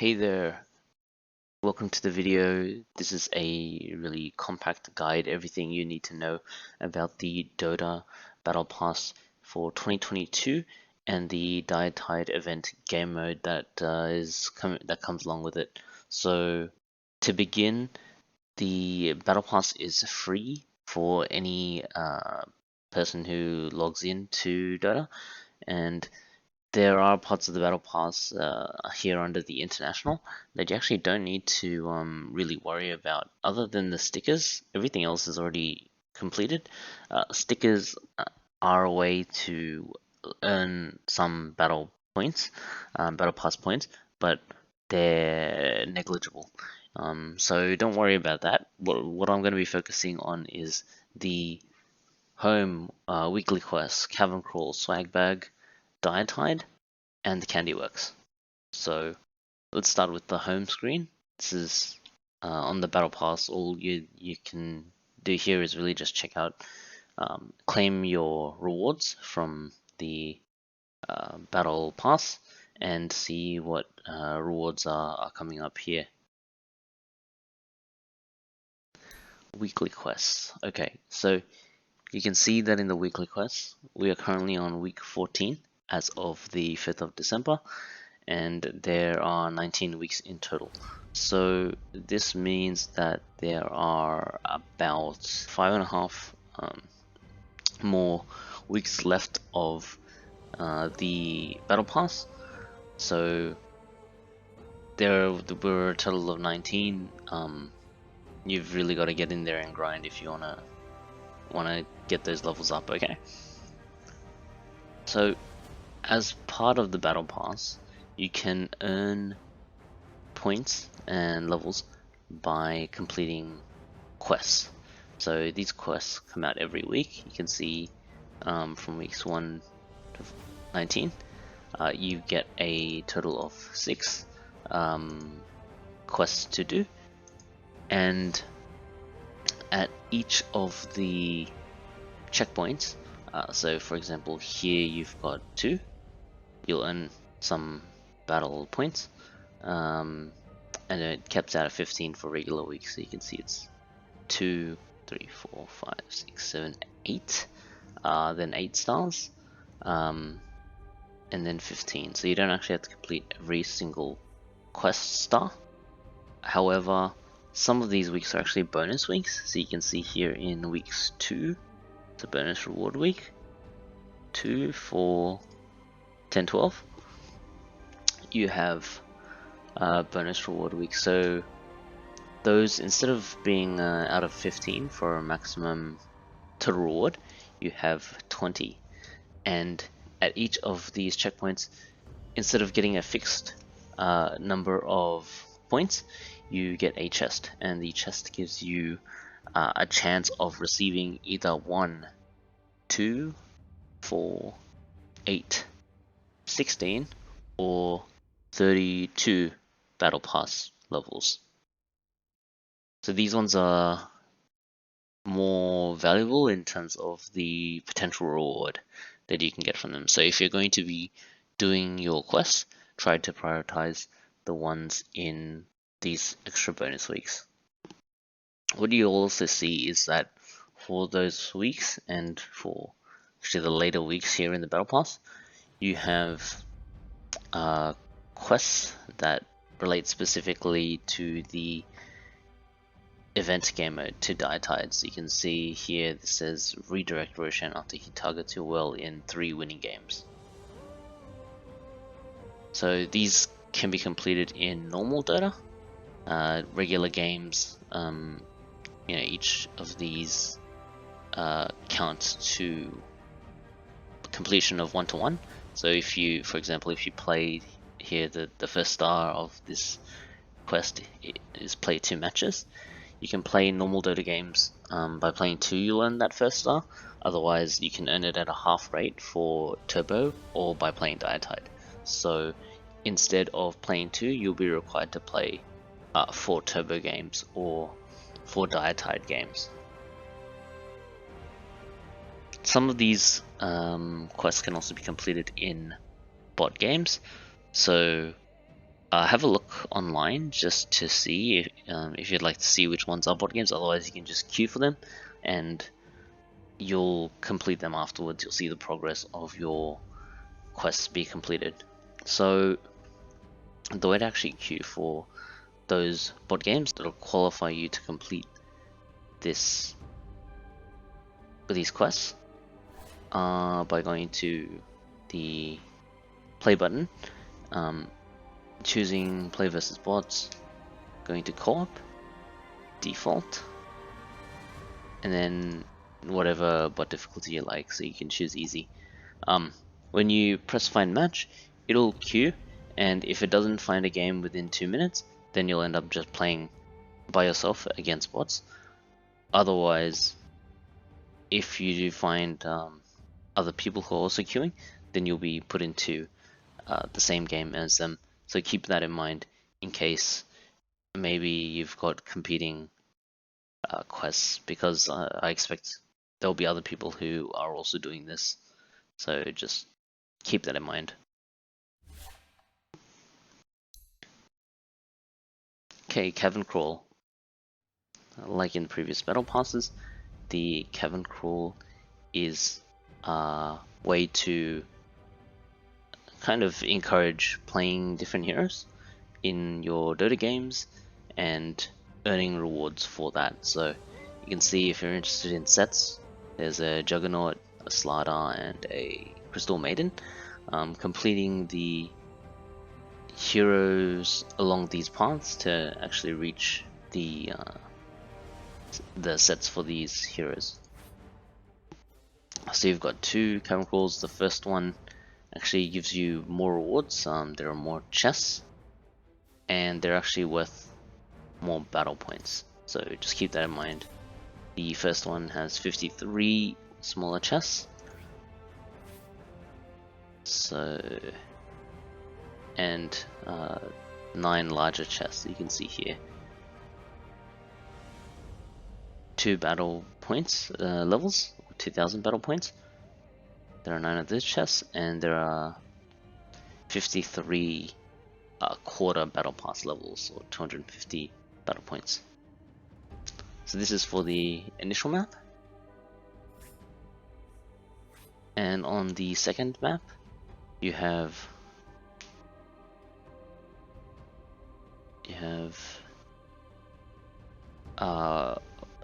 Hey there, welcome to the video. This is a really compact guide, everything you need to know about the Dota Battle Pass for 2022 and the Diretide event game mode that comes along with it. So to begin, the Battle Pass is free for any person who logs in to Dota, and there are parts of the Battle Pass here under the International that you actually don't need to really worry about. Other than the stickers, everything else is already completed. Stickers are a way to earn some battle points, Battle Pass points, but they're negligible. So don't worry about that. What I'm going to be focusing on is the home weekly quests, Cavern Crawl, Swag Bag, Diretide, and the Candyworks. So let's start with the home screen. This is on the Battle Pass. All you can do here is really just check out, claim your rewards from the Battle Pass and see what rewards are coming up here. Weekly quests. Okay, so you can see that in the weekly quests, we are currently on week 14 as of the 5th of December, and there are 19 weeks in total. So this means that there are about 5.5 more weeks left of the Battle Pass. So there were a total of 19. You've really got to get in there and grind if you wanna get those levels up. Okay. So as part of the Battle Pass, you can earn points and levels by completing quests. So these quests come out every week. You can see from weeks 1 to 19, you get a total of 6 quests to do, and at each of the checkpoints, so for example here you've got 2, you'll earn some battle points, and it caps out at 15 for regular weeks. So you can see it's 2, 3, 4, 5, 6, 7, 8, then 8 stars, and then 15. So you don't actually have to complete every single quest star. However, some of these weeks are actually bonus weeks. So you can see here in weeks 2, it's a bonus reward week, 2, 4, 10, 12. You have bonus reward week. So those, instead of being out of 15 for a maximum total reward, you have 20. And at each of these checkpoints, instead of getting a fixed number of points, you get a chest, and the chest gives you a chance of receiving either 1, 2, 4, 8, 16, or 32 Battle Pass levels. So these ones are more valuable in terms of the potential reward that you can get from them. So if you're going to be doing your quests, try to prioritize the ones in these extra bonus weeks. What you also see is that for those weeks, and for actually the later weeks here in the Battle Pass, you have quests that relate specifically to the event game mode, to Diretide. So you can see here this says redirect Roshan after he targets your well in 3 winning games. So these can be completed in normal Dota, regular games. Each of these counts to completion of 1-to-1. So if you, for example, if you played here, the first star of this quest is play 2 matches. You can play normal Dota games. By playing 2, you'll earn that first star. Otherwise, you can earn it at a half rate for Turbo, or by playing Diretide. So instead of playing 2, you'll be required to play 4 Turbo games or 4 Diretide games. Some of these quests can also be completed in bot games. So have a look online just to see if you'd like to see which ones are bot games. Otherwise, you can just queue for them, and you'll complete them afterwards. You'll see the progress of your quests be completed. So the way to actually queue for those bot games that'll qualify you to complete these quests by going to the play button, choosing play versus bots, going to co-op, default, and then whatever bot difficulty you like, so you can choose easy. When you press find match, it'll queue, and if it doesn't find a game within 2 minutes, then you'll end up just playing by yourself against bots. Otherwise, if you do find other people who are also queuing, then you'll be put into the same game as them. So keep that in mind in case maybe you've got competing quests, because I expect there'll be other people who are also doing this. So just keep that in mind. Okay, Cavern Crawl. Like in previous battle passes, the Cavern Crawl is a way to kind of encourage playing different heroes in your Dota games and earning rewards for that. So you can see, if you're interested in sets, there's a Juggernaut, a Slardar, and a Crystal Maiden. Completing the heroes along these paths to actually reach the sets for these heroes. So you've got 2 Cavern Crawls. The first one actually gives you more rewards. There are more chests, and they're actually worth more battle points. So just keep that in mind. The first one has 53 smaller chests. So, and 9 larger chests, you can see here. 2 battle points levels, 2000 battle points. There are 9 of these chests, and there are 53 quarter battle pass levels, or 250 battle points. So this is for the initial map. And on the second map, you have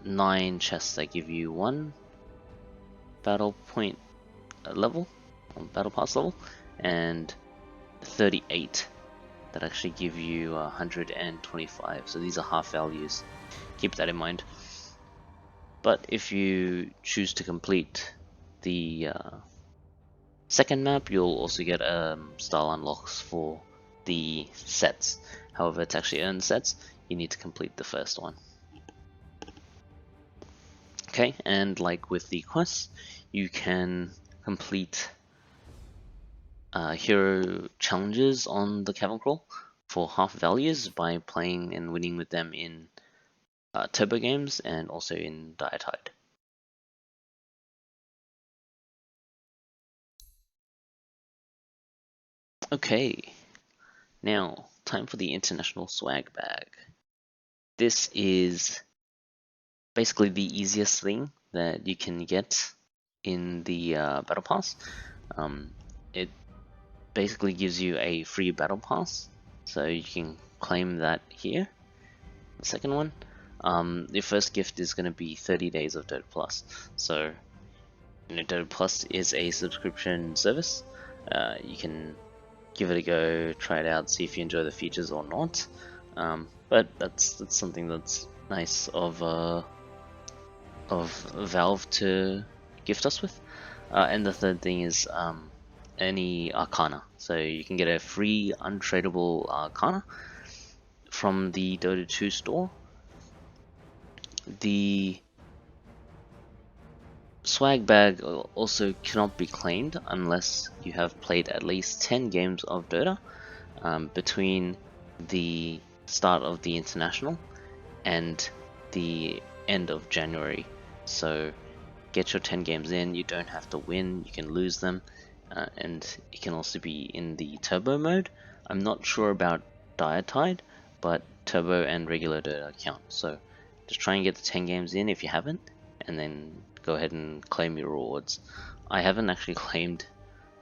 9 chests that give you 1 battle point level, battle pass level, and 38 that actually give you 125. So these are half values. Keep that in mind. But if you choose to complete the second map, you'll also get style unlocks for the sets. However, to actually earn sets, you need to complete the first one. Okay, and like with the quests, you can complete hero challenges on the Cavern Crawl for half values by playing and winning with them in turbo games and also in Diretide. Okay, now time for the international swag bag. This is basically the easiest thing that you can get in the battle pass. It basically gives you a free battle pass, so you can claim that here. The second one, your first gift is going to be 30 days of Dota Plus. So, Dota Plus is a subscription service. You can give it a go, try it out, see if you enjoy the features or not. But that's something that's nice of Valve to gift us with. And the third thing is any Arcana. So you can get a free untradeable Arcana from the Dota 2 store. The swag bag also cannot be claimed unless you have played at least 10 games of Dota between the start of the international and the end of January. So get your 10 games in. You don't have to win, you can lose them, and it can also be in the turbo mode. I'm not sure about Diretide, but Turbo and regular Dota count. So just try and get the 10 games in if you haven't, and then go ahead and claim your rewards. I haven't actually claimed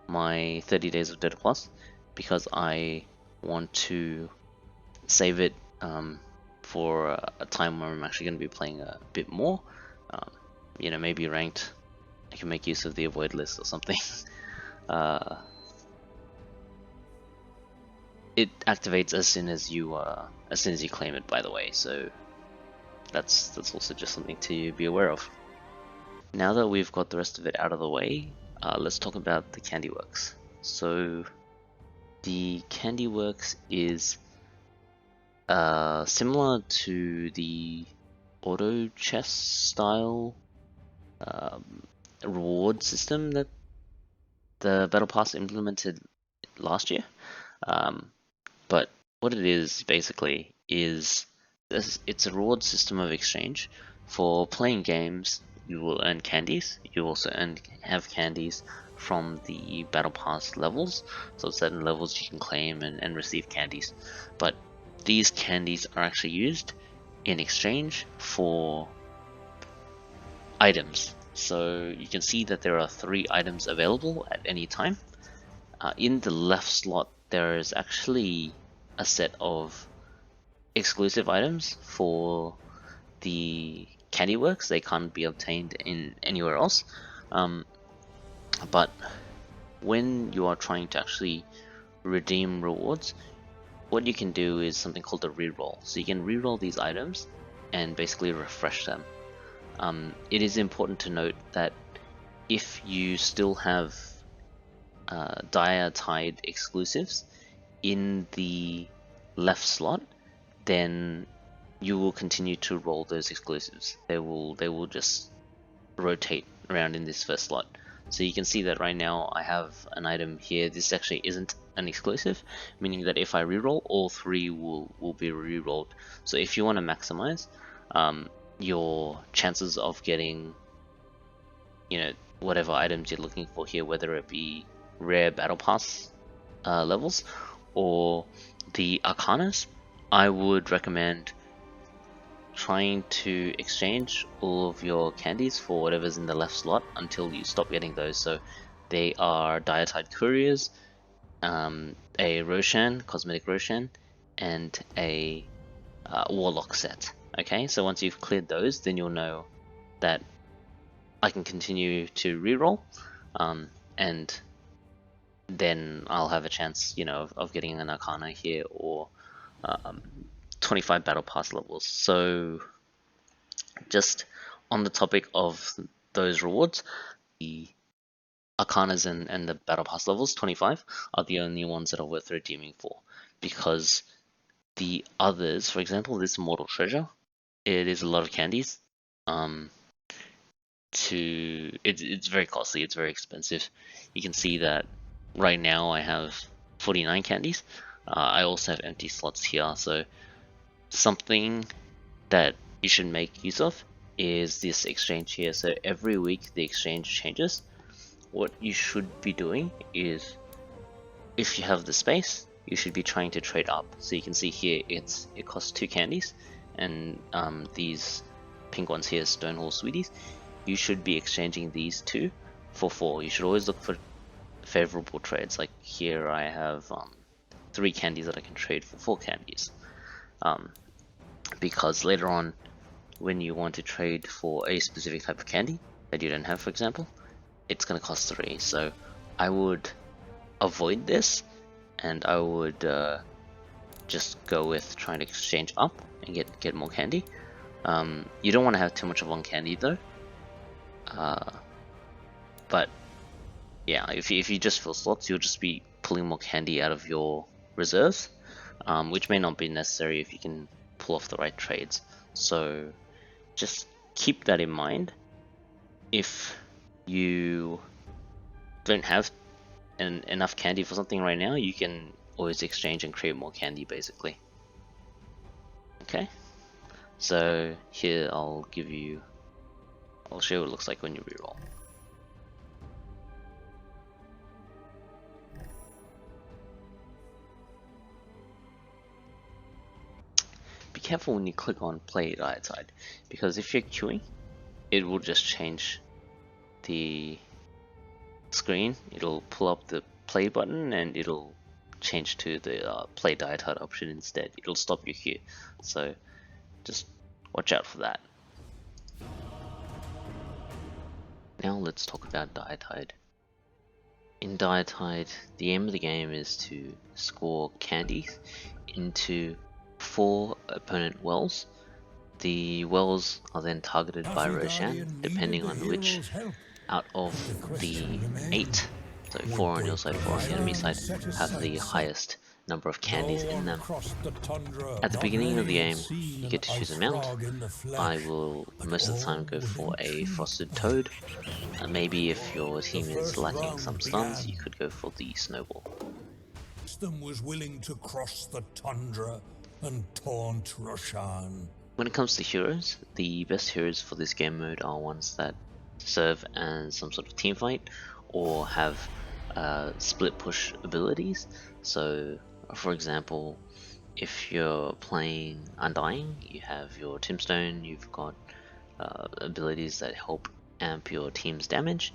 my 30 days of Dota Plus because I want to save it for a time where I'm actually going to be playing a bit more. You know, maybe ranked. I can make use of the avoid list or something. It activates as soon as you claim it, by the way. So that's also just something to be aware of. Now that we've got the rest of it out of the way, let's talk about the Candyworks. So the Candyworks is similar to the auto chest style reward system that the Battle Pass implemented last year. But what it is basically is it's a reward system of exchange. For playing games, you will earn candies. You also have candies from the Battle Pass levels. So certain levels you can claim and receive candies. But these candies are actually used in exchange for items. So you can see that there are 3 items available at any time. In the left slot, there is actually a set of exclusive items for the Candyworks. They can't be obtained in anywhere else. But when you are trying to actually redeem rewards, what you can do is something called a reroll. So you can reroll these items and basically refresh them. It is important to note that if you still have Diretide exclusives in the left slot, then you will continue to roll those exclusives. They will just rotate around in this first slot. So you can see that right now I have an item here. This actually isn't an exclusive, meaning that if I reroll, all 3 will be rerolled. So if you want to maximize your chances of getting, you know, whatever items you're looking for here, whether it be rare battle pass levels or the arcanas, I would recommend trying to exchange all of your candies for whatever's in the left slot until you stop getting those. So they are Diretide Couriers, a Roshan, Cosmetic Roshan, and a Warlock set. Okay, so once you've cleared those, then you'll know that I can continue to reroll, and then I'll have a chance, you know, of getting an Arcana here or 25 Battle Pass levels. So just on the topic of those rewards, the Arcanas and the Battle Pass levels, 25, are the only ones that are worth redeeming for, because the others, for example, this Mortal Treasure, it is a lot of candies. It's very costly, it's very expensive. You can see that right now I have 49 candies. I also have empty slots here, so something that you should make use of is this exchange here. So every week the exchange changes. What you should be doing is, if you have the space, you should be trying to trade up. So you can see here it costs 2 candies, and these pink ones here, Stonehall Sweeties, you should be exchanging these 2 for 4. You should always look for favorable trades. Like here I have 3 candies that I can trade for 4 candies, because later on when you want to trade for a specific type of candy that you don't have, for example, it's going to cost 3. So I would avoid this, and I would just go with trying to exchange up and get more candy. You don't want to have too much of one candy though, but yeah, if you just fill slots, you'll just be pulling more candy out of your reserves, which may not be necessary if you can pull off the right trades. So just keep that in mind. If you don't have enough candy for something right now, you can always exchange and create more candy, basically. Okay, so here I'll show you what it looks like when you reroll. careful when you click on play Diretide, because if you're queuing, it will just change the screen. It'll pull up the play button and it'll change to the play Diretide option instead. It'll stop your queue, so just watch out for that. Now let's talk about Diretide. In Diretide, the aim of the game is to score candies into 4 opponent wells. The wells are then targeted by Roshan, depending on which out of the 8, so 4 on your side, 4 on the enemy side, have the highest number of candies in them. At the beginning of the game, you get to choose a mount. I will most of the time go for a Frosted Toad. Maybe if your team is lacking some stuns, you could go for the Snowball. Was willing to cross the tundra and taunt Roshan. When it comes to heroes, the best heroes for this game mode are ones that serve as some sort of team fight or have split push abilities. So for example, if you're playing Undying, you have your Tombstone, you've got abilities that help amp your team's damage.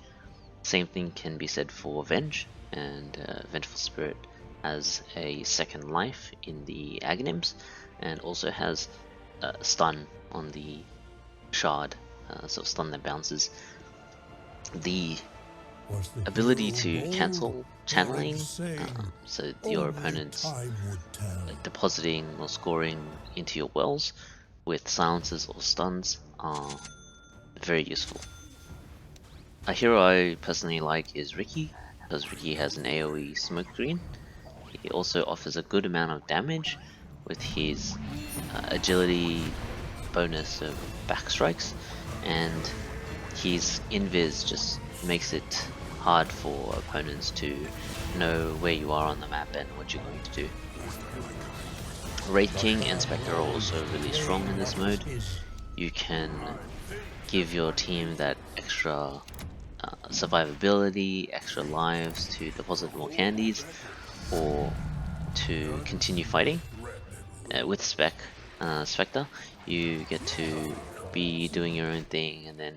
Same thing can be said for Venge, and Vengeful Spirit has a second life in the Aghanims and also has stun on the shard, so stun that bounces. The ability to cancel channeling, so your opponent's depositing or scoring into your wells with silences or stuns are very useful. A hero I personally like is Ricky, because Ricky has an AoE smoke screen. He also offers a good amount of damage with his agility bonus of back strikes, and his invis just makes it hard for opponents to know where you are on the map and what you're going to do. Wraith King and Spectre are also really strong in this mode. You can give your team that extra survivability, extra lives to deposit more candies, or to continue fighting. With Spectre, you get to be doing your own thing and then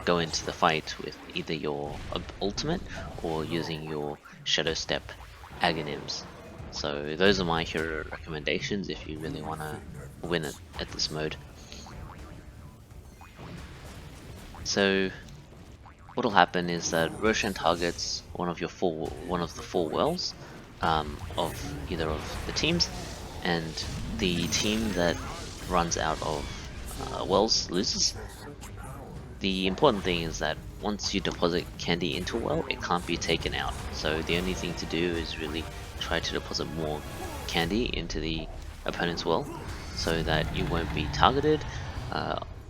go into the fight with either your ultimate or using your Shadow Step Aghanims. So those are my hero recommendations if you really want to win it at this mode. So what will happen is that Roshan targets one of the 4 wells of either of the teams, and the team that runs out of wells loses. The important thing is that once you deposit candy into a well, it can't be taken out. So the only thing to do is really try to deposit more candy into the opponent's well so that you won't be targeted.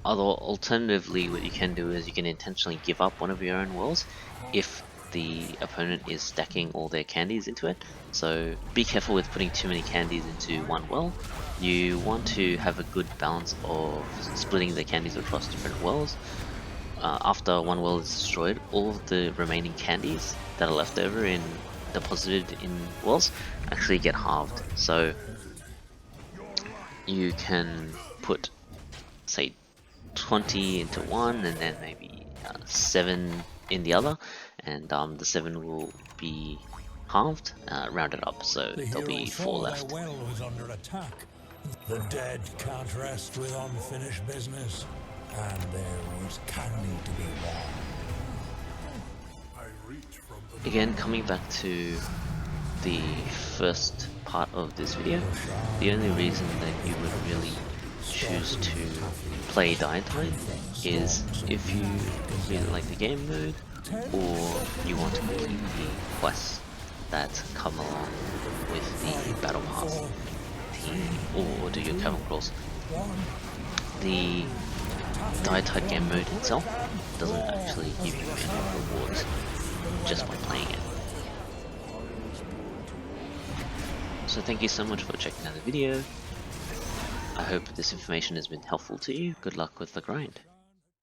Alternatively, what you can do is you can intentionally give up one of your own wells if the opponent is stacking all their candies into it. So be careful with putting too many candies into one well. You want to have a good balance of splitting the candies across different wells. After one well is destroyed, all of the remaining candies that are left over and deposited in wells actually get halved. So you can put, say, 20 into one and then maybe 7 in the other, and the 7 will be halved, rounded up, so there'll be 4 left. The well was under attack. The dead can't rest with unfinished business, and there was candy to be won. Again, coming back to the first part of this video, the only reason that you would really choose to play Diretide is if you really like the game mode, or you want to complete the quests that come along with the battle pass, or do your Cavern Crawls. The Diretide game mode itself doesn't actually give you any rewards just by playing it. So thank you so much for checking out the video. I hope this information has been helpful to you. Good luck with the grind.